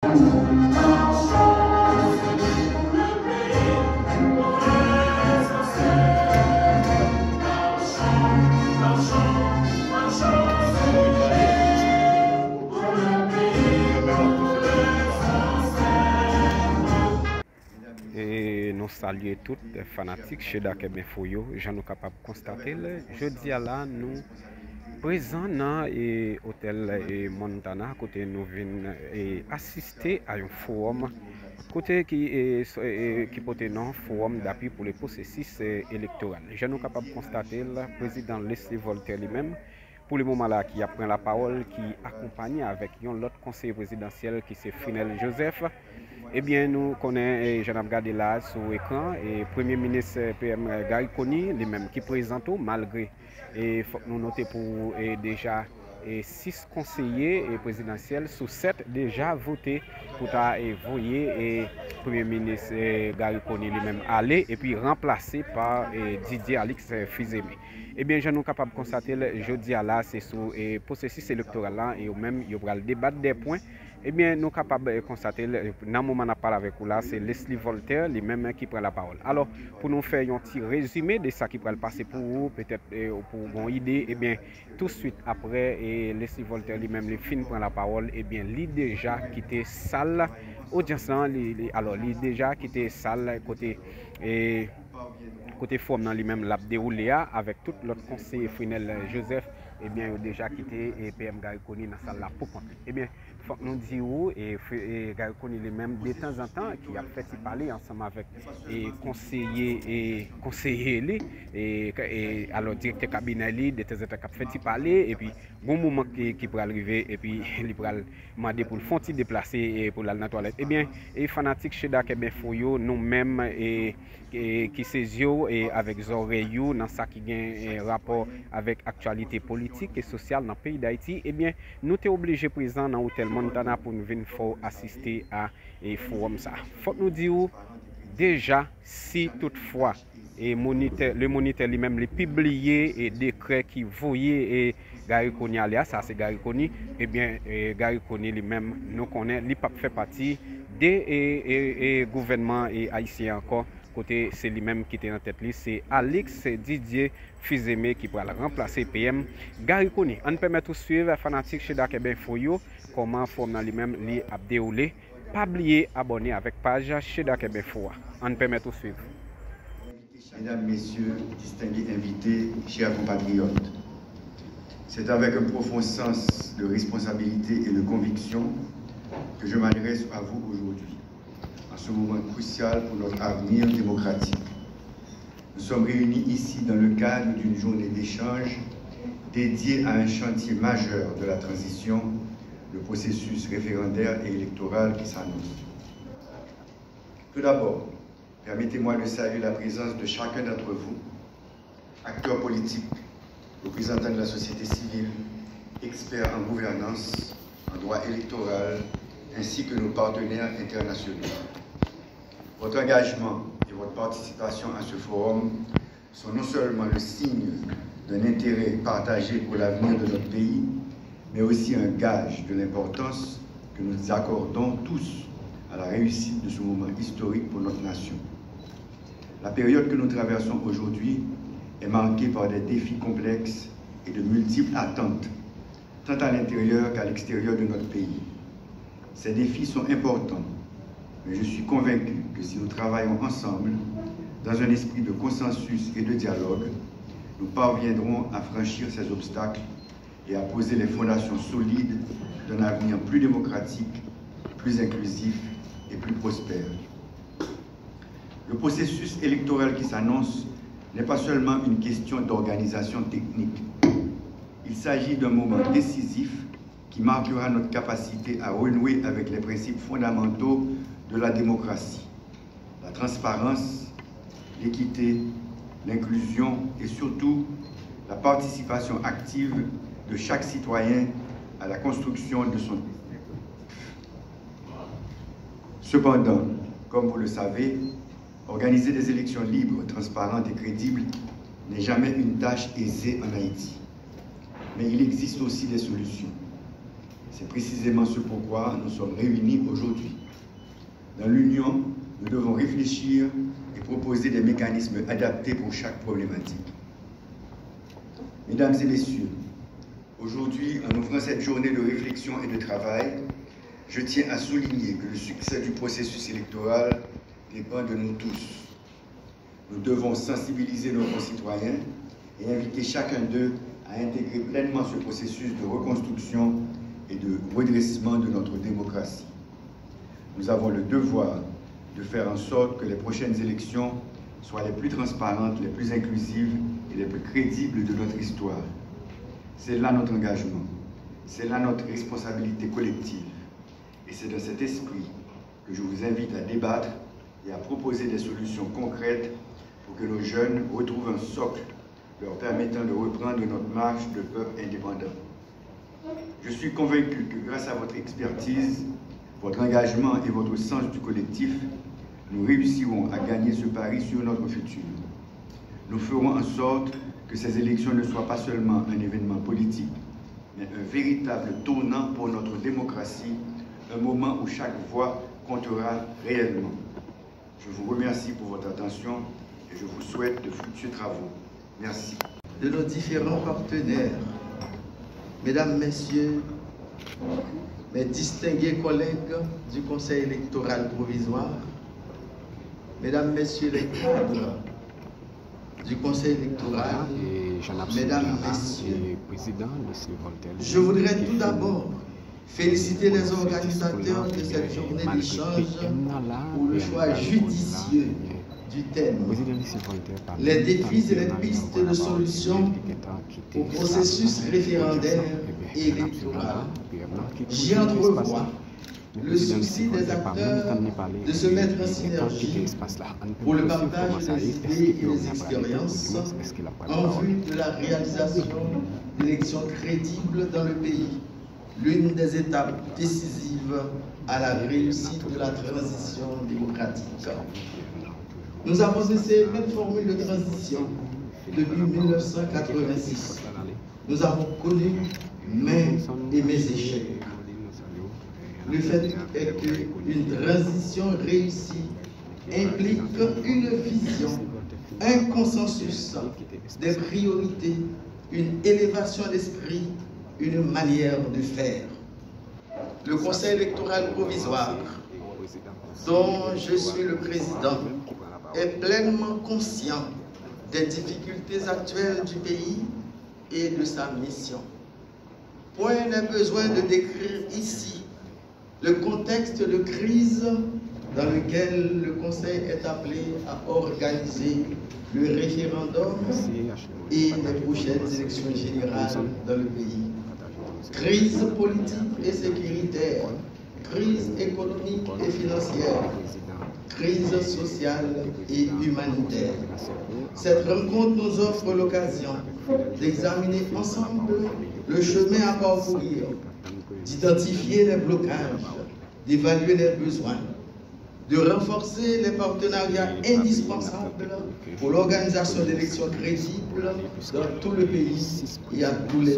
Et nous saluons tous les fanatiques chez Dakar Benfoyo. J'en suis capable de constater. Jeudi à là, nous présents dans l'hôtel Montana, côté nous venons assister à un forum, côté qui porte un forum d'appui pour le processus électoral. J'en suis capable de constater le président Leslie Voltaire lui-même, pour le moment là, qui a pris la parole, qui accompagne avec un autre conseiller présidentiel qui c'est Finel Joseph. Eh bien, nous connaissons, j'en ai regardé là sur l'écran, et Premier ministre PM Gary Coney, lui-même qui présente malgré, et faut nous noter pour déjà 6 conseillers présidentiels sur 7 déjà votés pour voyer et Premier ministre Gary Coney lui-même aller et puis remplacé par Didier Alix Fizeme. Eh bien, je suis capable de constater jeudi à là, c'est sur le processus électoral là, et même il y aura le débat des points. Eh bien, nous sommes capables de constater, dans le moment où on parle avec vous là, c'est Leslie Voltaire lui-même qui prend la parole. Alors, pour nous faire un petit résumé de ça qui va passer pour vous, peut-être pour une idée, eh bien, tout de suite après, Leslie Voltaire lui-même, il prend la parole, eh bien, il déjà quitté salle, audience, alors, il déjà quitté salle côté forme dans lui-même l'a déroulé avec tout l'autre conseiller Finel Joseph, eh bien, il a déjà quitté PM Gary Coney dans la salle là pour rentrer. Eh bien, faut que nous disions et Gary Coney lui-même de temps en temps qui a fait parler ensemble avec conseillers et alors directeur cabinet de temps en temps qui a fait parler et puis bon moment qui pourra arriver et puis il pourra demander pour le fond déplacer pour la toilette. Eh bien, les fanatiques chez Dakar Benfoyo nous-mêmes qui saisissent et avec les oreilles dans ça qui a un rapport avec l'actualité politique et sociale dans le pays d'Haïti, eh bien, nous sommes obligés présents dans l'hôtel Montana pour nous venir assister à un forum. Il faut nous dire déjà, si toutefois le moniteur lui-même les publié et décret qui voyait Gary Coney aléa, ça c'est Gary Coney, eh bien, Gary Coney lui-même, nous connaissons, il fait partie des gouvernements haïtiens encore. Côté c'est lui-même qui était en tête liste, c'est Alix Didier Fizeme qui pourra remplacer PM Gary Coney. On permet de suivre fanatique chez Dakar Benfoyo comment forme lui-même li a déroulé. Pas oublier abonner avec page chez Dakar Benfoyo. On permet de suivre. Mesdames, Messieurs, distingués invités, chers compatriotes, c'est avec un profond sens de responsabilité et de conviction que je m'adresse à vous aujourd'hui. Ce moment crucial pour notre avenir démocratique. Nous sommes réunis ici dans le cadre d'une journée d'échange dédiée à un chantier majeur de la transition, le processus référendaire et électoral qui s'annonce. Tout d'abord, permettez-moi de saluer la présence de chacun d'entre vous, acteurs politiques, représentants de la société civile, experts en gouvernance, en droit électoral, ainsi que nos partenaires internationaux. Votre engagement et votre participation à ce forum sont non seulement le signe d'un intérêt partagé pour l'avenir de notre pays, mais aussi un gage de l'importance que nous accordons tous à la réussite de ce moment historique pour notre nation. La période que nous traversons aujourd'hui est marquée par des défis complexes et de multiples attentes, tant à l'intérieur qu'à l'extérieur de notre pays. Ces défis sont importants, mais je suis convaincu que si nous travaillons ensemble, dans un esprit de consensus et de dialogue, nous parviendrons à franchir ces obstacles et à poser les fondations solides d'un avenir plus démocratique, plus inclusif et plus prospère. Le processus électoral qui s'annonce n'est pas seulement une question d'organisation technique. Il s'agit d'un moment décisif qui marquera notre capacité à renouer avec les principes fondamentaux de la démocratie, la transparence, l'équité, l'inclusion et surtout la participation active de chaque citoyen à la construction de son. Cependant, comme vous le savez, organiser des élections libres, transparentes et crédibles n'est jamais une tâche aisée en Haïti. Mais il existe aussi des solutions. C'est précisément ce pourquoi nous sommes réunis aujourd'hui. Dans l'Union, nous devons réfléchir et proposer des mécanismes adaptés pour chaque problématique. Mesdames et messieurs, aujourd'hui, en ouvrant cette journée de réflexion et de travail, je tiens à souligner que le succès du processus électoral dépend de nous tous. Nous devons sensibiliser nos concitoyens et inviter chacun d'eux à intégrer pleinement ce processus de reconstruction et de redressement de notre démocratie. Nous avons le devoir de faire en sorte que les prochaines élections soient les plus transparentes, les plus inclusives et les plus crédibles de notre histoire. C'est là notre engagement, c'est là notre responsabilité collective. Et c'est dans cet esprit que je vous invite à débattre et à proposer des solutions concrètes pour que nos jeunes retrouvent un socle leur permettant de reprendre notre marche de peuple indépendant. Je suis convaincu que grâce à votre expertise, votre engagement et votre sens du collectif, nous réussirons à gagner ce pari sur notre futur. Nous ferons en sorte que ces élections ne soient pas seulement un événement politique, mais un véritable tournant pour notre démocratie, un moment où chaque voix comptera réellement. Je vous remercie pour votre attention et je vous souhaite de fructueux travaux. Merci. De nos différents partenaires, Mesdames, Messieurs, mes distingués collègues du Conseil électoral provisoire, Mesdames, Messieurs les cadres du Conseil électoral, Mesdames, Messieurs, je voudrais tout d'abord féliciter les organisateurs de cette journée d'échange pour le choix judicieux du thème, les défis et les pistes de solutions au processus référendaire et électoral. J'y entrevois le souci des acteurs de se mettre en synergie pour le partage des idées et des expériences en vue de la réalisation d'élections crédibles dans le pays, l'une des étapes décisives à la réussite de la transition démocratique. Nous avons essayé une formule de transition depuis 1986. Nous avons connu maints et mes échecs. Le fait est qu'une transition réussie implique une vision, un consensus, des priorités, une élévation d'esprit, une manière de faire. Le Conseil électoral provisoire, dont je suis le président, est pleinement conscient des difficultés actuelles du pays et de sa mission. Point n'est besoin de décrire ici le contexte de crise dans lequel le Conseil est appelé à organiser le référendum et les prochaines élections générales dans le pays. Crise politique et sécuritaire, crise économique et financière, crise sociale et humanitaire. Cette rencontre nous offre l'occasion d'examiner ensemble le chemin à parcourir, d'identifier les blocages, d'évaluer les besoins, de renforcer les partenariats indispensables pour l'organisation d'élections crédibles dans tout le pays et à tous les